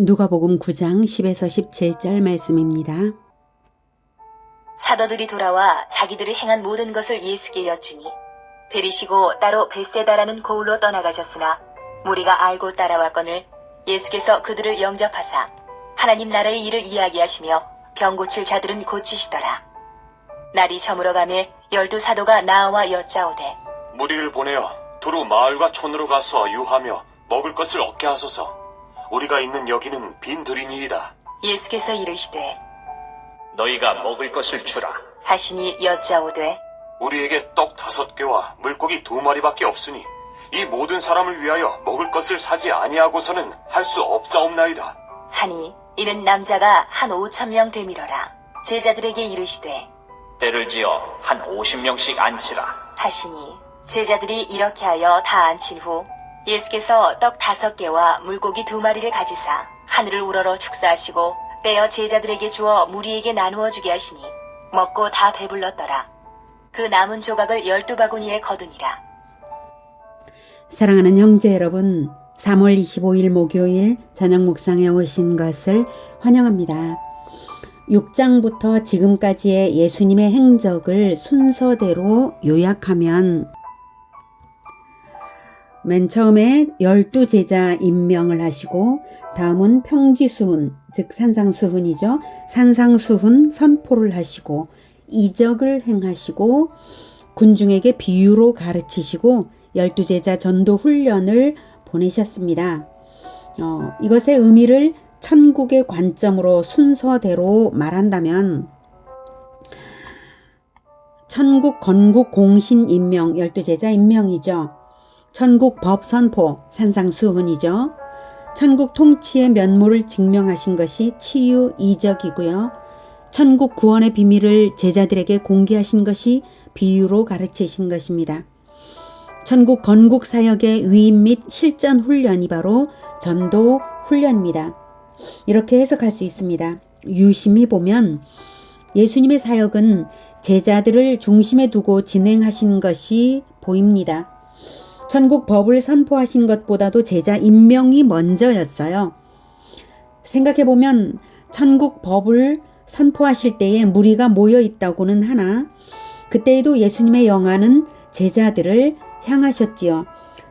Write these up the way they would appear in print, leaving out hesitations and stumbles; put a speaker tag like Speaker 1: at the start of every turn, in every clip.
Speaker 1: 누가복음 9장 10에서 17절 말씀입니다.
Speaker 2: 사도들이 돌아와 자기들이 행한 모든 것을 예수께 여쭈니 데리시고 따로 벳세다라는 고을로 떠나가셨으나 무리가 알고 따라왔거늘 예수께서 그들을 영접하사 하나님 나라의 일을 이야기하시며 병 고칠 자들은 고치시더라. 날이 저물어가매 12사도가 나와 여짜오되
Speaker 3: 무리를 보내어 두루 마을과 촌으로 가서 유하며 먹을 것을 얻게 하소서. 우리가 있는 여기는 빈 들이니이다.
Speaker 2: 예수께서 이르시되
Speaker 3: 너희가 먹을 것을 주라.
Speaker 2: 하시니 여짜오되
Speaker 3: 우리에게 떡 5개와 물고기 2마리밖에 없으니 이 모든 사람을 위하여 먹을 것을 사지 아니하고서는 할 수 없사옵나이다.
Speaker 2: 하니 이는 남자가 한 5,000명 되밀어라. 제자들에게 이르시되
Speaker 4: 때를 지어 한 50명씩 앉히라.
Speaker 2: 하시니 제자들이 이렇게 하여 다 앉힌 후 예수께서 떡 5개와 물고기 2마리를 가지사 하늘을 우러러 축사하시고 떼어 제자들에게 주어 무리에게 나누어 주게 하시니 먹고 다 배불렀더라. 그 남은 조각을 12바구니에 거두니라.
Speaker 1: 사랑하는 형제 여러분, 3월 25일 목요일 저녁 묵상에 오신 것을 환영합니다. 6장부터 지금까지의 예수님의 행적을 순서대로 요약하면 맨 처음에 12제자 임명을 하시고 다음은 평지수훈, 즉 산상수훈이죠. 산상수훈 선포를 하시고 이적을 행하시고 군중에게 비유로 가르치시고 12제자 전도 훈련을 보내셨습니다. 이것의 의미를 천국의 관점으로 순서대로 말한다면 천국 건국 공신 임명 12제자 임명이죠. 천국 법 선포 산상수훈이죠. 천국 통치의 면모를 증명하신 것이 치유 이적이고요. 천국 구원의 비밀을 제자들에게 공개하신 것이 비유로 가르치신 것입니다. 천국 건국 사역의 위임 및 실전 훈련이 바로 전도 훈련입니다. 이렇게 해석할 수 있습니다. 유심히 보면 예수님의 사역은 제자들을 중심에 두고 진행하신 것이 보입니다. 천국 법을 선포하신 것보다도 제자 임명이 먼저였어요. 생각해보면 천국 법을 선포하실 때에 무리가 모여 있다고는 하나 그때에도 예수님의 영안은 제자들을 향하셨지요.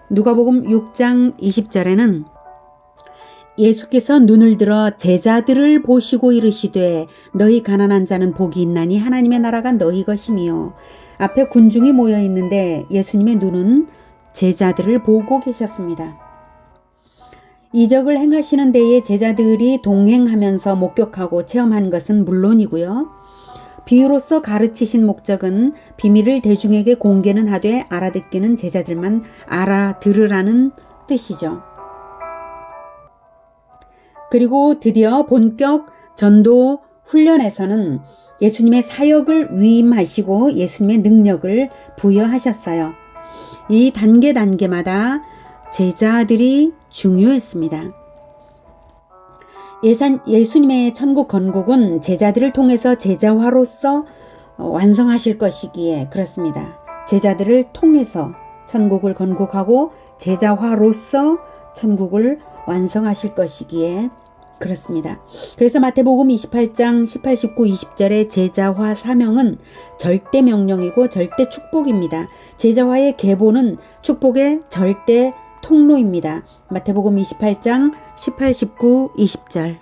Speaker 1: 누가복음 6장 20절에는 예수께서 눈을 들어 제자들을 보시고 이르시되 너희 가난한 자는 복이 있나니 하나님의 나라가 너희 것이며 앞에 군중이 모여 있는데 예수님의 눈은 제자들을 보고 계셨습니다. 이적을 행하시는 데에 제자들이 동행하면서 목격하고 체험한 것은 물론이고요. 비유로서 가르치신 목적은 비밀을 대중에게 공개는 하되 알아듣기는 제자들만 알아들으라는 뜻이죠. 그리고 드디어 본격 전도 훈련에서는 예수님의 사역을 위임하시고 예수님의 능력을 부여하셨어요. 이 단계마다 제자들이 중요했습니다. 예수님의 천국 건국은 제자들을 통해서 제자화로서 완성하실 것이기에 그렇습니다. 제자들을 통해서 천국을 건국하고 제자화로서 천국을 완성하실 것이기에 그렇습니다. 그래서 마태복음 28장 18, 19, 20절의 제자화 사명은 절대 명령이고 절대 축복입니다. 제자화의 계보는 축복의 절대 통로입니다. 마태복음 28장 18, 19, 20절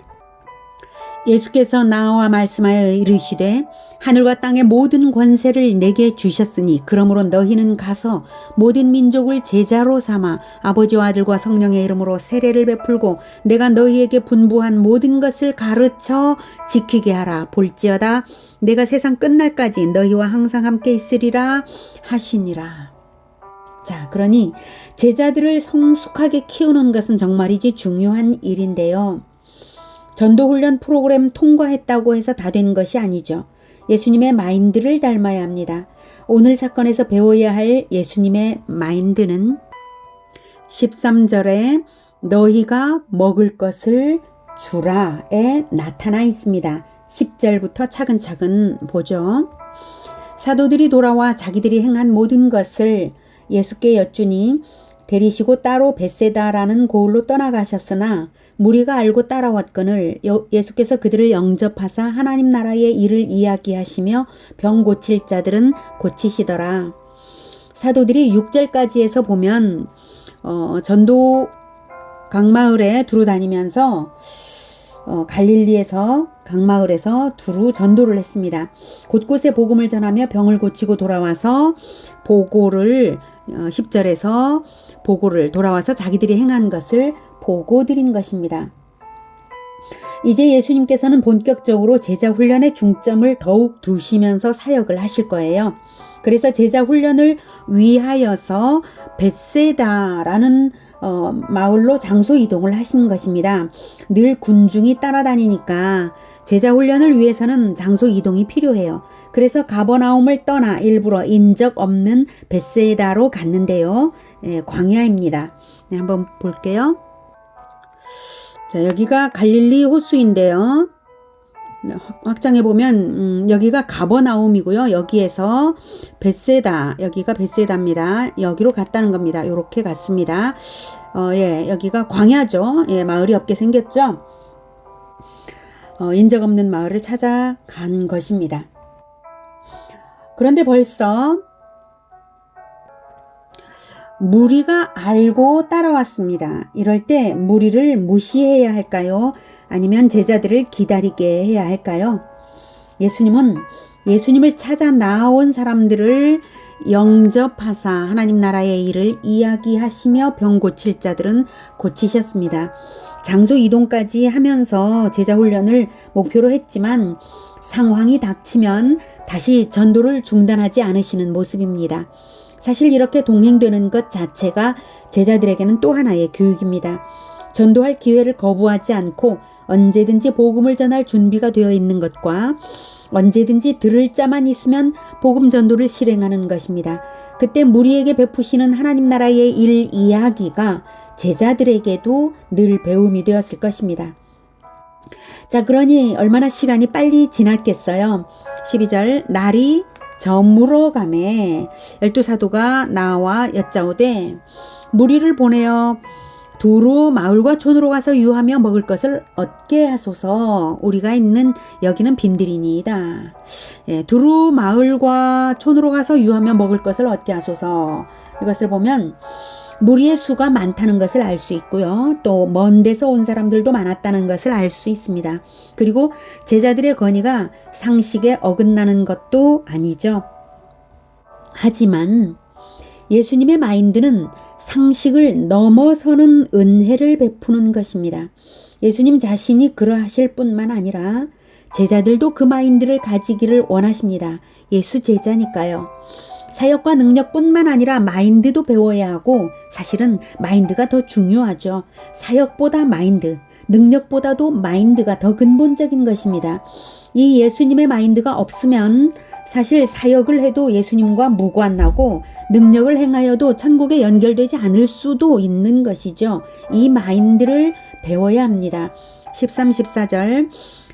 Speaker 1: 예수께서 나와 말씀하여 이르시되 하늘과 땅의 모든 권세를 내게 주셨으니 그러므로 너희는 가서 모든 민족을 제자로 삼아 아버지와 아들과 성령의 이름으로 세례를 베풀고 내가 너희에게 분부한 모든 것을 가르쳐 지키게 하라. 볼지어다 내가 세상 끝날까지 너희와 항상 함께 있으리라 하시니라. 자, 그러니 제자들을 성숙하게 키우는 것은 정말이지 중요한 일인데요. 전도훈련 프로그램 통과했다고 해서 다 된 것이 아니죠. 예수님의 마인드를 닮아야 합니다. 오늘 사건에서 배워야 할 예수님의 마인드는 13절에 너희가 먹을 것을 주라에 나타나 있습니다. 10절부터 차근차근 보죠. 사도들이 돌아와 자기들이 행한 모든 것을 예수께 여쭈니 데리시고 따로 벳세다라는 고을로 떠나가셨으나 무리가 알고 따라왔거늘 예수께서 그들을 영접하사 하나님 나라의 일을 이야기하시며 병 고칠 자들은 고치시더라. 사도들이 6절까지에서 보면 전도 각마을에 두루 다니면서 갈릴리에서 각마을에서 두루 전도를 했습니다. 곳곳에 복음을 전하며 병을 고치고 돌아와서 보고를 10절에서 보고를 돌아와서 자기들이 행한 것을 보고 드린 것입니다. 이제 예수님께서는 본격적으로 제자 훈련의 중점을 더욱 두시면서 사역을 하실 거예요. 그래서 제자 훈련을 위하여서 벳세다라는 마을로 장소 이동을 하신 것입니다. 늘 군중이 따라다니니까 제자 훈련을 위해서는 장소 이동이 필요해요. 그래서 가버나움을 떠나 일부러 인적 없는 벳세다로 갔는데요. 광야입니다. 네, 한번 볼게요. 자, 여기가 갈릴리 호수인데요. 확장해 보면 여기가 가버나움이고요. 여기에서 벳세다, 여기가 벳세다입니다. 여기로 갔다는 겁니다. 이렇게 갔습니다. 여기가 광야죠. 마을이 없게 생겼죠. 인적 없는 마을을 찾아간 것입니다. 그런데 벌써 무리가 알고 따라왔습니다. 이럴 때 무리를 무시해야 할까요? 아니면 제자들을 기다리게 해야 할까요? 예수님은 예수님을 찾아 나온 사람들을 영접하사 하나님 나라의 일을 이야기하시며 병 고칠 자들은 고치셨습니다. 장소 이동까지 하면서 제자 훈련을 목표로 했지만 상황이 닥치면 다시 전도를 중단하지 않으시는 모습입니다. 사실 이렇게 동행되는 것 자체가 제자들에게는 또 하나의 교육입니다. 전도할 기회를 거부하지 않고 언제든지 복음을 전할 준비가 되어 있는 것과 언제든지 들을 자만 있으면 복음 전도를 실행하는 것입니다. 그때 무리에게 베푸시는 하나님 나라의 일 이야기가 제자들에게도 늘 배움이 되었을 것입니다. 자, 그러니 얼마나 시간이 빨리 지났겠어요. 12절 날이 저물어 가매 12사도가 나와 여짜오되 무리를 보내어 두루 마을과 촌으로 가서 유하며 먹을 것을 얻게 하소서. 우리가 있는 여기는 빈들이니이다. 두루 마을과 촌으로 가서 유하며 먹을 것을 얻게 하소서. 이것을 보면 무리의 수가 많다는 것을 알 수 있고요. 또 먼 데서 온 사람들도 많았다는 것을 알 수 있습니다. 그리고 제자들의 건의가 상식에 어긋나는 것도 아니죠. 하지만 예수님의 마인드는 상식을 넘어서는 은혜를 베푸는 것입니다. 예수님 자신이 그러하실 뿐만 아니라 제자들도 그 마인드를 가지기를 원하십니다. 예수 제자니까요. 사역과 능력뿐만 아니라 마인드도 배워야 하고 사실은 마인드가 더 중요하죠. 사역보다 마인드, 능력보다도 마인드가 더 근본적인 것입니다. 이 예수님의 마인드가 없으면 사실 사역을 해도 예수님과 무관하고 능력을 행하여도 천국에 연결되지 않을 수도 있는 것이죠. 이 마인드를 배워야 합니다. 13, 14절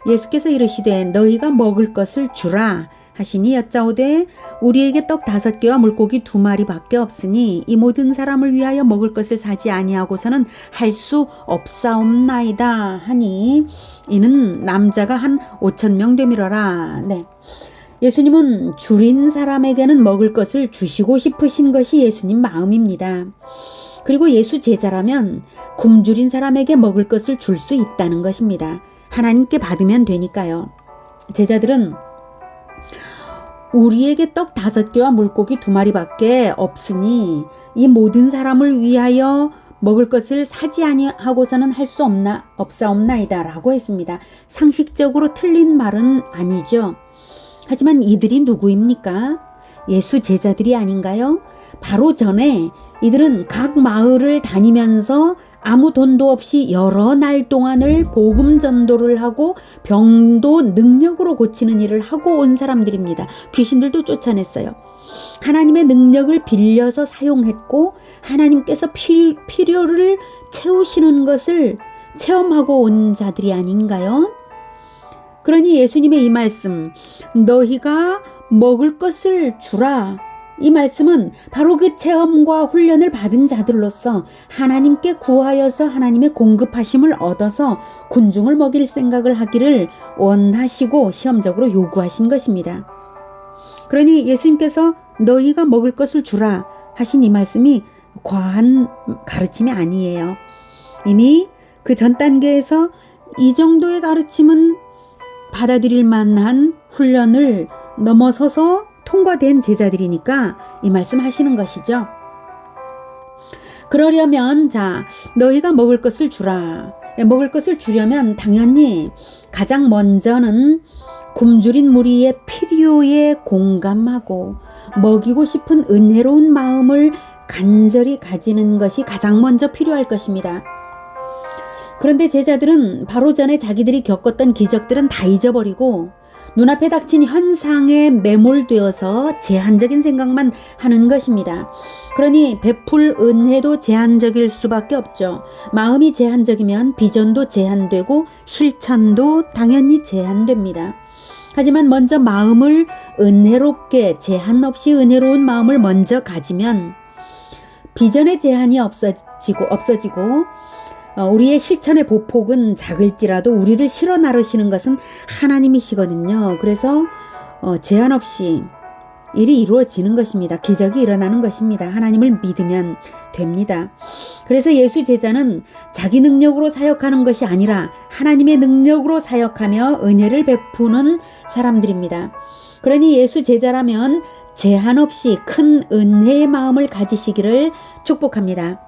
Speaker 1: 예수께서 이르시되 너희가 먹을 것을 주라 하시니 여짜오되 우리에게 떡 5개와 물고기 2마리밖에 없으니 이 모든 사람을 위하여 먹을 것을 사지 아니하고서는 할 수 없사옵나이다 하니 이는 남자가 한 5,000명 되밀어라. 네. 예수님은 줄인 사람에게는 먹을 것을 주시고 싶으신 것이 예수님 마음입니다. 그리고 예수 제자라면 굶주린 사람에게 먹을 것을 줄 수 있다는 것입니다. 하나님께 받으면 되니까요. 제자들은 우리에게 떡 5개와 물고기 2마리밖에 없으니 이 모든 사람을 위하여 먹을 것을 사지 아니하고서는 할 수 없사옵나이다 라고 했습니다. 상식적으로 틀린 말은 아니죠. 하지만 이들이 누구입니까? 예수 제자들이 아닌가요? 바로 전에 이들은 각 마을을 다니면서 아무 돈도 없이 여러 날 동안을 복음 전도를 하고 병도 능력으로 고치는 일을 하고 온 사람들입니다. 귀신들도 쫓아냈어요. 하나님의 능력을 빌려서 사용했고 하나님께서 필요를 채우시는 것을 체험하고 온 자들이 아닌가요? 그러니 예수님의 이 말씀 너희가 먹을 것을 주라 이 말씀은 바로 그 체험과 훈련을 받은 자들로서 하나님께 구하여서 하나님의 공급하심을 얻어서 군중을 먹일 생각을 하기를 원하시고 시험적으로 요구하신 것입니다. 그러니 예수님께서 너희가 먹을 것을 주라 하신 이 말씀이 과한 가르침이 아니에요. 이미 그 전 단계에서 이 정도의 가르침은 받아들일 만한 훈련을 넘어서서 통과된 제자들이니까 이 말씀 하시는 것이죠. 그러려면 너희가 먹을 것을 주라. 먹을 것을 주려면 당연히 가장 먼저는 굶주린 무리의 필요에 공감하고 먹이고 싶은 은혜로운 마음을 간절히 가지는 것이 가장 먼저 필요할 것입니다. 그런데 제자들은 바로 전에 자기들이 겪었던 기적들은 다 잊어버리고 눈앞에 닥친 현상에 매몰되어서 제한적인 생각만 하는 것입니다. 그러니 베풀 은혜도 제한적일 수밖에 없죠. 마음이 제한적이면 비전도 제한되고 실천도 당연히 제한됩니다. 하지만 먼저 마음을 은혜롭게 제한 없이 은혜로운 마음을 먼저 가지면 비전의 제한이 없어지고 우리의 실천의 보폭은 작을지라도 우리를 실어 나르시는 것은 하나님이시거든요. 그래서 제한 없이 일이 이루어지는 것입니다. 기적이 일어나는 것입니다. 하나님을 믿으면 됩니다. 그래서 예수 제자는 자기 능력으로 사역하는 것이 아니라 하나님의 능력으로 사역하며 은혜를 베푸는 사람들입니다. 그러니 예수 제자라면 제한 없이 큰 은혜의 마음을 가지시기를 축복합니다.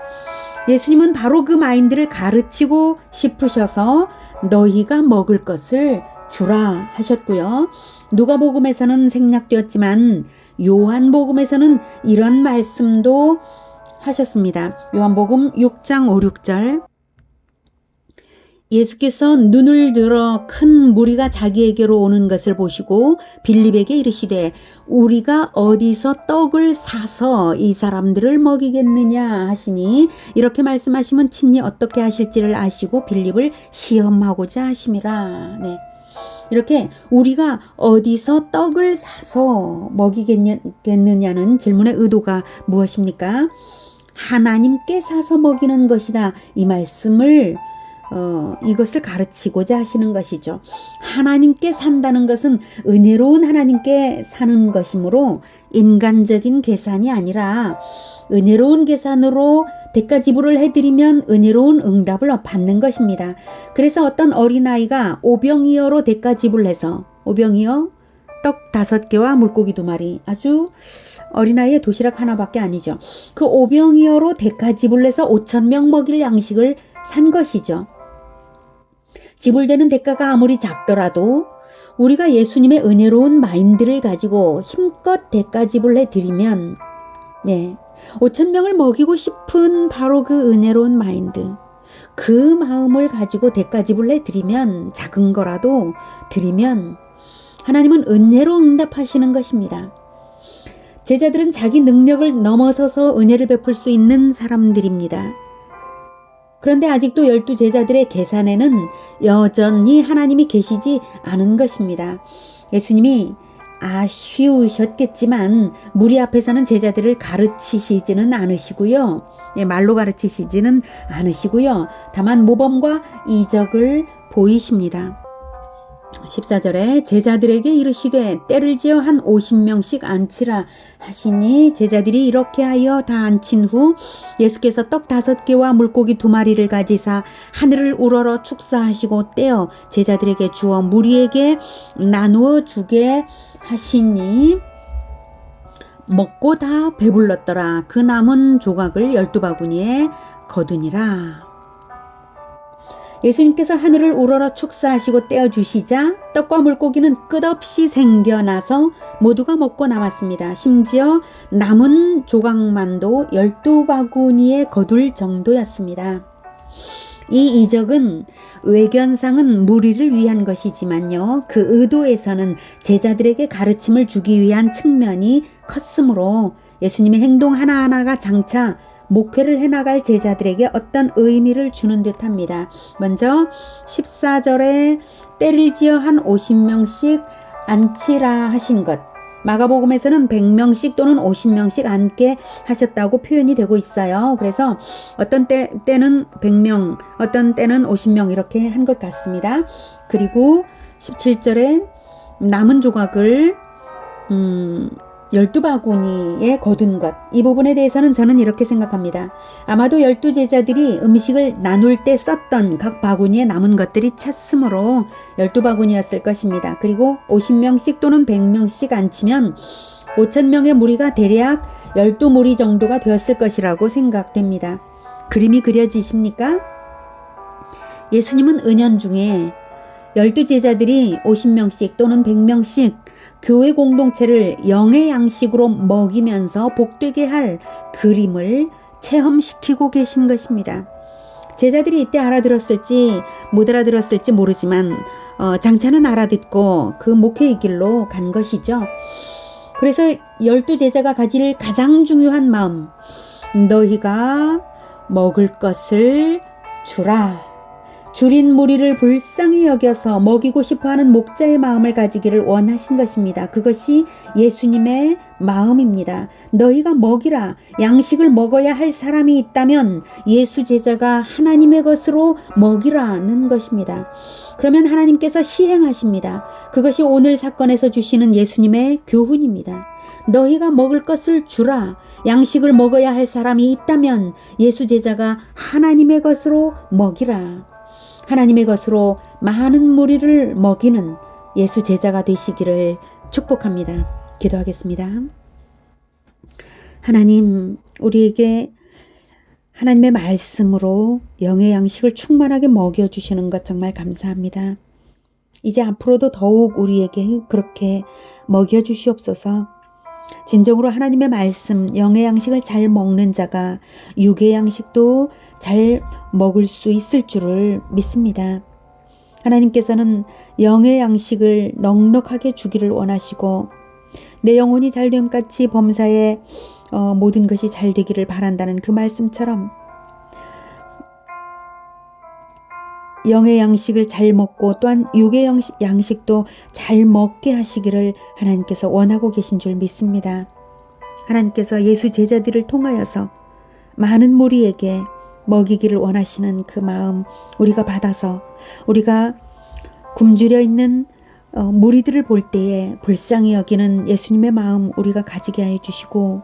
Speaker 1: 예수님은 바로 그 마인드를 가르치고 싶으셔서 너희가 먹을 것을 주라 하셨고요. 누가복음에서는 생략되었지만 요한복음에서는 이런 말씀도 하셨습니다. 요한복음 6장 5, 6절 예수께서 눈을 들어 큰 무리가 자기에게로 오는 것을 보시고 빌립에게 이르시되 우리가 어디서 떡을 사서 이 사람들을 먹이겠느냐 하시니 이렇게 말씀하시면 친히 어떻게 하실지를 아시고 빌립을 시험하고자 하심이라. 네. 이렇게 우리가 어디서 떡을 사서 먹이겠느냐는 질문의 의도가 무엇입니까? 하나님께 사서 먹이는 것이다. 이 말씀을 이것을 가르치고자 하시는 것이죠. 하나님께 산다는 것은 은혜로운 하나님께 사는 것이므로 인간적인 계산이 아니라 은혜로운 계산으로 대가 지불을 해드리면 은혜로운 응답을 받는 것입니다. 그래서 어떤 어린아이가 오병이어로 대가 지불해서 오병이어 떡 5개와 물고기 2마리 아주 어린아이의 도시락 하나밖에 아니죠. 그 오병이어로 대가 지불해서 5,000명 먹일 양식을 산 것이죠. 지불되는 대가가 아무리 작더라도 우리가 예수님의 은혜로운 마인드를 가지고 힘껏 대가 지불해 드리면 5,000명을 먹이고 싶은 바로 그 은혜로운 마인드, 그 마음을 가지고 대가 지불해 드리면 작은 거라도 드리면 하나님은 은혜로 응답하시는 것입니다. 제자들은 자기 능력을 넘어서서 은혜를 베풀 수 있는 사람들입니다. 그런데 아직도 12 제자들의 계산에는 여전히 하나님이 계시지 않은 것입니다. 예수님이 아쉬우셨겠지만 무리 앞에서는 제자들을 가르치시지는 않으시고요. 말로 가르치시지는 않으시고요. 다만 모범과 이적을 보이십니다. 14절에 제자들에게 이르시되 때를 지어 한 50명씩 앉히라 하시니 제자들이 이렇게 하여 다 앉힌 후 예수께서 떡 5개와 물고기 2마리를 가지사 하늘을 우러러 축사하시고 떼어 제자들에게 주어 무리에게 나누어 주게 하시니 먹고 다 배불렀더라. 그 남은 조각을 12바구니에 거두니라. 예수님께서 하늘을 우러러 축사하시고 떼어주시자 떡과 물고기는 끝없이 생겨나서 모두가 먹고 남았습니다. 심지어 남은 조각만도 12바구니에 거둘 정도였습니다. 이 이적은 외견상은 무리를 위한 것이지만요. 그 의도에서는 제자들에게 가르침을 주기 위한 측면이 컸으므로 예수님의 행동 하나하나가 장차 목회를 해나갈 제자들에게 어떤 의미를 주는 듯합니다. 먼저 14절에 때를 지어 한 50명씩 앉히라 하신 것, 마가복음에서는 100명씩 또는 50명씩 앉게 하셨다고 표현이 되고 있어요. 그래서 어떤 때는 100명, 어떤 때는 50명 이렇게 한 것 같습니다. 그리고 17절에 남은 조각을 12바구니에 거둔 것. 이 부분에 대해서는 저는 이렇게 생각합니다. 아마도 12제자들이 음식을 나눌 때 썼던 각 바구니에 남은 것들이 찼으므로 12바구니였을 것입니다. 그리고 50명씩 또는 100명씩 앉히면 5,000명의 무리가 대략 12무리 정도가 되었을 것이라고 생각됩니다. 그림이 그려지십니까? 예수님은 은연중에 12제자들이 50명씩 또는 100명씩 교회 공동체를 영의 양식으로 먹이면서 복되게 할 그림을 체험시키고 계신 것입니다. 제자들이 이때 알아들었을지 못 알아들었을지 모르지만 장차는 알아듣고 그 목회의 길로 간 것이죠. 그래서 12제자가 가질 가장 중요한 마음, 너희가 먹을 것을 주라. 줄인 무리를 불쌍히 여겨서 먹이고 싶어하는 목자의 마음을 가지기를 원하신 것입니다. 그것이 예수님의 마음입니다. 너희가 먹이라. 양식을 먹어야 할 사람이 있다면 예수 제자가 하나님의 것으로 먹이라는 것입니다. 그러면 하나님께서 시행하십니다. 그것이 오늘 사건에서 주시는 예수님의 교훈입니다. 너희가 먹을 것을 주라. 양식을 먹어야 할 사람이 있다면 예수 제자가 하나님의 것으로 먹이라. 하나님의 것으로 많은 무리를 먹이는 예수 제자가 되시기를 축복합니다. 기도하겠습니다. 하나님, 우리에게 하나님의 말씀으로 영의 양식을 충만하게 먹여주시는 것 정말 감사합니다. 이제 앞으로도 더욱 우리에게 그렇게 먹여주시옵소서. 진정으로 하나님의 말씀, 영의 양식을 잘 먹는 자가 육의 양식도 잘 먹을 수 있을 줄을 믿습니다. 하나님께서는 영의 양식을 넉넉하게 주기를 원하시고 내 영혼이 잘됨같이 범사에 모든 것이 잘 되기를 바란다는 그 말씀처럼 영의 양식을 잘 먹고 또한 육의 양식도 잘 먹게 하시기를 하나님께서 원하고 계신 줄 믿습니다. 하나님께서 예수 제자들을 통하여서 많은 무리에게 먹이기를 원하시는 그 마음 우리가 받아서 우리가 굶주려 있는 무리들을 볼 때에 불쌍히 여기는 예수님의 마음 우리가 가지게 하여 주시고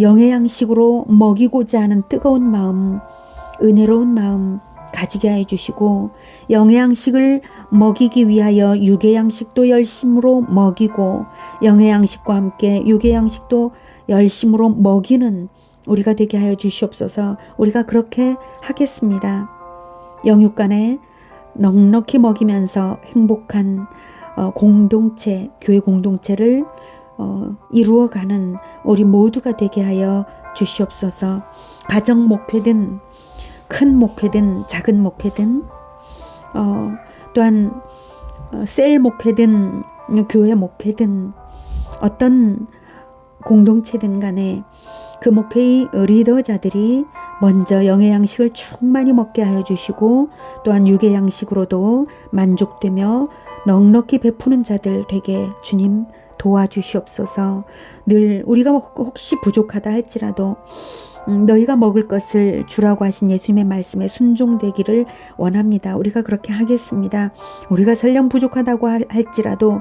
Speaker 1: 영의 양식으로 먹이고자 하는 뜨거운 마음, 은혜로운 마음 가지게 하여 주시고 영의 양식을 먹이기 위하여 육의 양식도 열심으로 먹이고 영의 양식과 함께 육의 양식도 열심으로 먹이는 우리가 되게 하여 주시옵소서. 우리가 그렇게 하겠습니다. 영육 간에 넉넉히 먹이면서 행복한 공동체, 교회 공동체를 이루어가는 우리 모두가 되게 하여 주시옵소서. 가정 목회든 큰 목회든 작은 목회든 또한 셀 목회든 교회 목회든 어떤 공동체든 간에 그 목회의 리더자들이 먼저 영의 양식을 충만히 먹게 하여 주시고 또한 육의 양식으로도 만족되며 넉넉히 베푸는 자들 되게 주님 도와주시옵소서. 늘 우리가 혹시 부족하다 할지라도 너희가 먹을 것을 주라고 하신 예수님의 말씀에 순종되기를 원합니다. 우리가 그렇게 하겠습니다. 우리가 설령 부족하다고 할지라도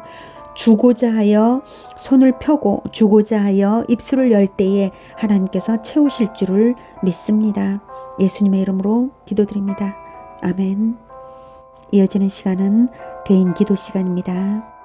Speaker 1: 주고자 하여 손을 펴고 주고자 하여 입술을 열 때에 하나님께서 채우실 줄을 믿습니다. 예수님의 이름으로 기도드립니다. 아멘. 이어지는 시간은 개인 기도 시간입니다.